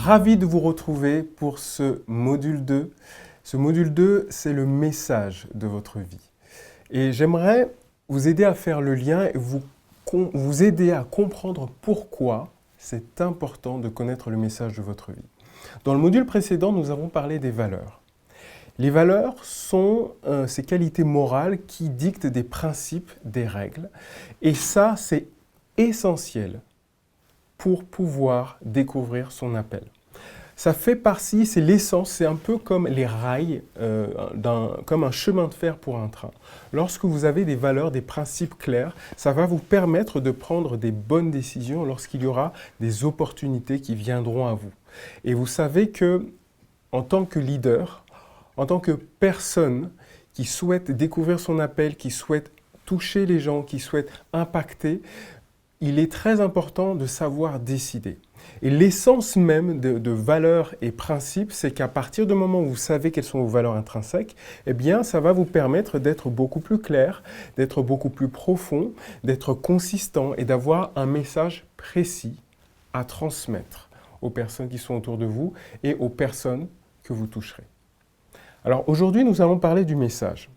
Ravi de vous retrouver pour ce module 2. Ce module 2, c'est le message de votre vie. Et j'aimerais vous aider à faire le lien et vous aider à comprendre pourquoi c'est important de connaître le message de votre vie. Dans le module précédent, nous avons parlé des valeurs. Les valeurs sont ces qualités morales qui dictent des principes, des règles. Et ça, c'est essentiel pour pouvoir découvrir son appel. Ça fait partie, c'est l'essence, c'est un peu comme les rails, comme un chemin de fer pour un train. Lorsque vous avez des valeurs, des principes clairs, ça va vous permettre de prendre des bonnes décisions lorsqu'il y aura des opportunités qui viendront à vous. Et vous savez que, en tant que leader, en tant que personne qui souhaite découvrir son appel, qui souhaite toucher les gens, qui souhaite impacter, il est très important de savoir décider. Et l'essence même de valeurs et principes, c'est qu'à partir du moment où vous savez quelles sont vos valeurs intrinsèques, eh bien, ça va vous permettre d'être beaucoup plus clair, d'être beaucoup plus profond, d'être consistant et d'avoir un message précis à transmettre aux personnes qui sont autour de vous et aux personnes que vous toucherez. Alors aujourd'hui, nous allons parler du message.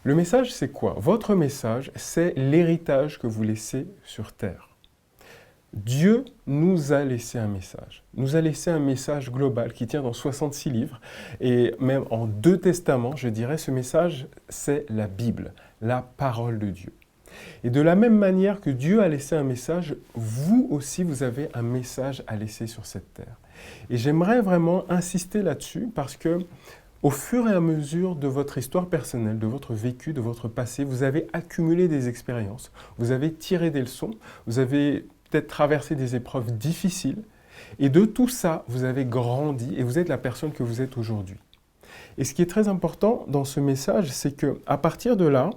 Le message, c'est quoi? Votre message, c'est l'héritage que vous laissez sur terre. Dieu nous a laissé un message. Nous a laissé un message global qui tient dans 66 livres et même en 2 testaments, je dirais, ce message, c'est la Bible, la parole de Dieu. Et de la même manière que Dieu a laissé un message, vous aussi, vous avez un message à laisser sur cette terre. Et j'aimerais vraiment insister là-dessus parce que au fur et à mesure de votre histoire personnelle, de votre vécu, de votre passé, vous avez accumulé des expériences, vous avez tiré des leçons, vous avez peut-être traversé des épreuves difficiles, et de tout ça, vous avez grandi et vous êtes la personne que vous êtes aujourd'hui. Et ce qui est très important dans ce message, c'est qu'à partir de là,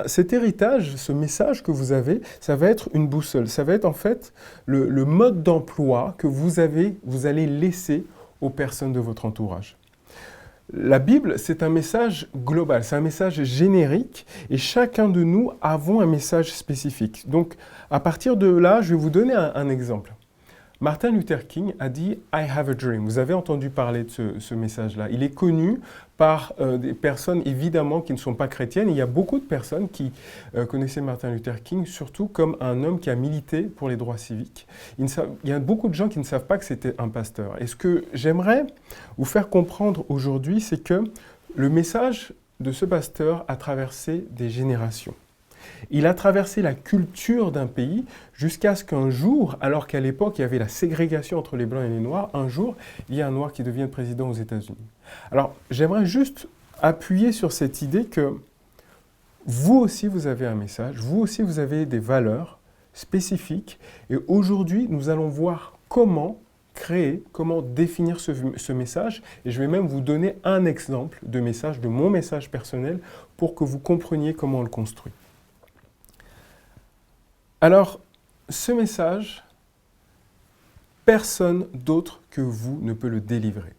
cet héritage, ce message que vous avez, ça va être une boussole, ça va être en fait le mode d'emploi que vous allez laisser aux personnes de votre entourage. La Bible, c'est un message global, c'est un message générique et chacun de nous avons un message spécifique. Donc, à partir de là, je vais vous donner un exemple. Martin Luther King a dit « I have a dream ». Vous avez entendu parler de ce message-là. Il est connu par des personnes, évidemment, qui ne sont pas chrétiennes. Il y a beaucoup de personnes qui connaissaient Martin Luther King, surtout comme un homme qui a milité pour les droits civiques. Il y a beaucoup de gens qui ne savent pas que c'était un pasteur. Et ce que j'aimerais vous faire comprendre aujourd'hui, c'est que le message de ce pasteur a traversé des générations. Il a traversé la culture d'un pays jusqu'à ce qu'un jour, alors qu'à l'époque il y avait la ségrégation entre les Blancs et les Noirs, un jour il y a un Noir qui devient président aux États-Unis. Alors j'aimerais juste appuyer sur cette idée que vous aussi vous avez un message, vous aussi vous avez des valeurs spécifiques et aujourd'hui nous allons voir comment créer, comment définir ce message et je vais même vous donner un exemple de message, de mon message personnel pour que vous compreniez comment on le construit. Alors, ce message, personne d'autre que vous ne peut le délivrer.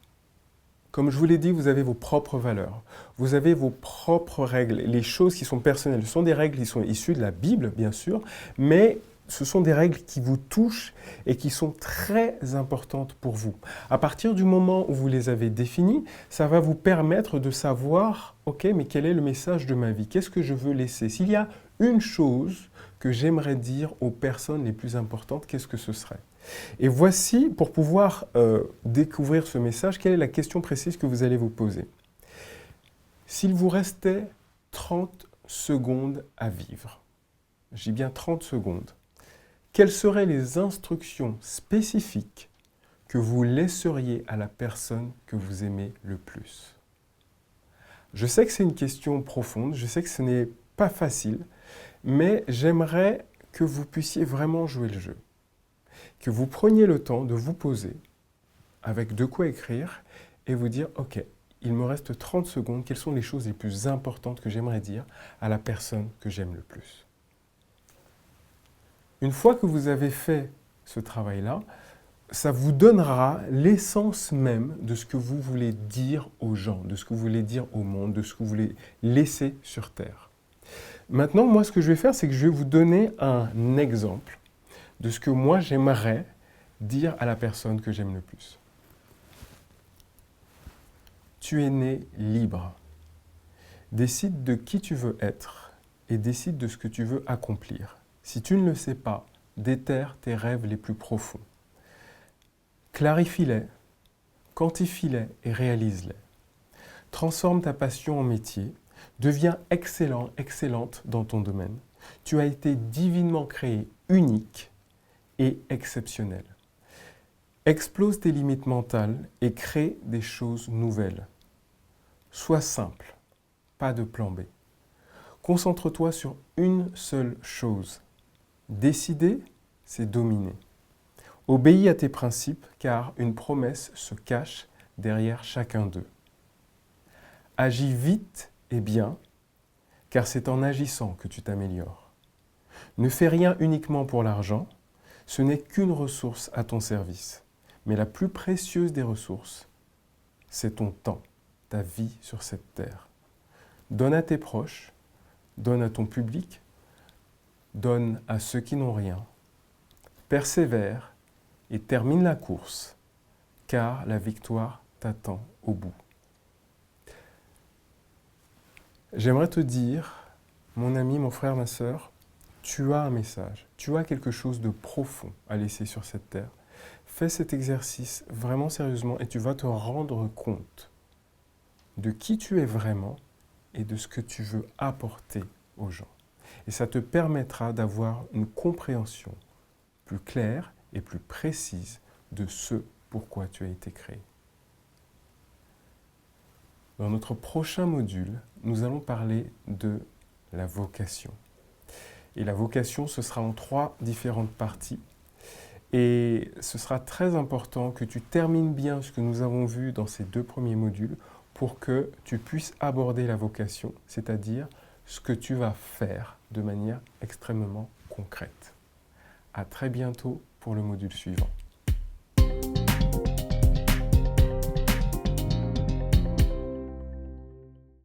Comme je vous l'ai dit, vous avez vos propres valeurs, vous avez vos propres règles, les choses qui sont personnelles. Ce sont des règles qui sont issues de la Bible, bien sûr, mais ce sont des règles qui vous touchent et qui sont très importantes pour vous. À partir du moment où vous les avez définies, ça va vous permettre de savoir, ok, mais quel est le message de ma vie? Qu'est-ce que je veux laisser? S'il y a une chose que j'aimerais dire aux personnes les plus importantes, qu'est-ce que ce serait? Et voici, pour pouvoir découvrir ce message, quelle est la question précise que vous allez vous poser. S'il vous restait 30 secondes à vivre, je dis bien 30 secondes, quelles seraient les instructions spécifiques que vous laisseriez à la personne que vous aimez le plus? Je sais que c'est une question profonde, je sais que ce n'est pas facile, mais j'aimerais que vous puissiez vraiment jouer le jeu. Que vous preniez le temps de vous poser avec de quoi écrire et vous dire « Ok, il me reste 30 secondes, quelles sont les choses les plus importantes que j'aimerais dire à la personne que j'aime le plus ?» Une fois que vous avez fait ce travail-là, ça vous donnera l'essence même de ce que vous voulez dire aux gens, de ce que vous voulez dire au monde, de ce que vous voulez laisser sur Terre. Maintenant, moi, ce que je vais faire, c'est que je vais vous donner un exemple de ce que moi, j'aimerais dire à la personne que j'aime le plus. Tu es né libre. Décide de qui tu veux être et décide de ce que tu veux accomplir. Si tu ne le sais pas, déterre tes rêves les plus profonds. Clarifie-les, quantifie-les et réalise-les. Transforme ta passion en métier, deviens excellent, excellente dans ton domaine. Tu as été divinement créé, unique et exceptionnel. Explose tes limites mentales et crée des choses nouvelles. Sois simple, pas de plan B. Concentre-toi sur une seule chose. Décider, c'est dominer. Obéis à tes principes car une promesse se cache derrière chacun d'eux. Agis vite et bien car c'est en agissant que tu t'améliores. Ne fais rien uniquement pour l'argent, ce n'est qu'une ressource à ton service. Mais la plus précieuse des ressources, c'est ton temps, ta vie sur cette terre. Donne à tes proches, donne à ton public, donne à ceux qui n'ont rien. Persévère et termine la course, car la victoire t'attend au bout. J'aimerais te dire, mon ami, mon frère, ma sœur, tu as un message, tu as quelque chose de profond à laisser sur cette terre. Fais cet exercice vraiment sérieusement et tu vas te rendre compte de qui tu es vraiment et de ce que tu veux apporter aux gens. Et ça te permettra d'avoir une compréhension plus claire et plus précise de ce pourquoi tu as été créé. Dans notre prochain module, nous allons parler de la vocation. Et la vocation, ce sera en 3 différentes parties. Et ce sera très important que tu termines bien ce que nous avons vu dans ces 2 premiers modules pour que tu puisses aborder la vocation, c'est-à-dire ce que tu vas faire de manière extrêmement concrète. À très bientôt pour le module suivant.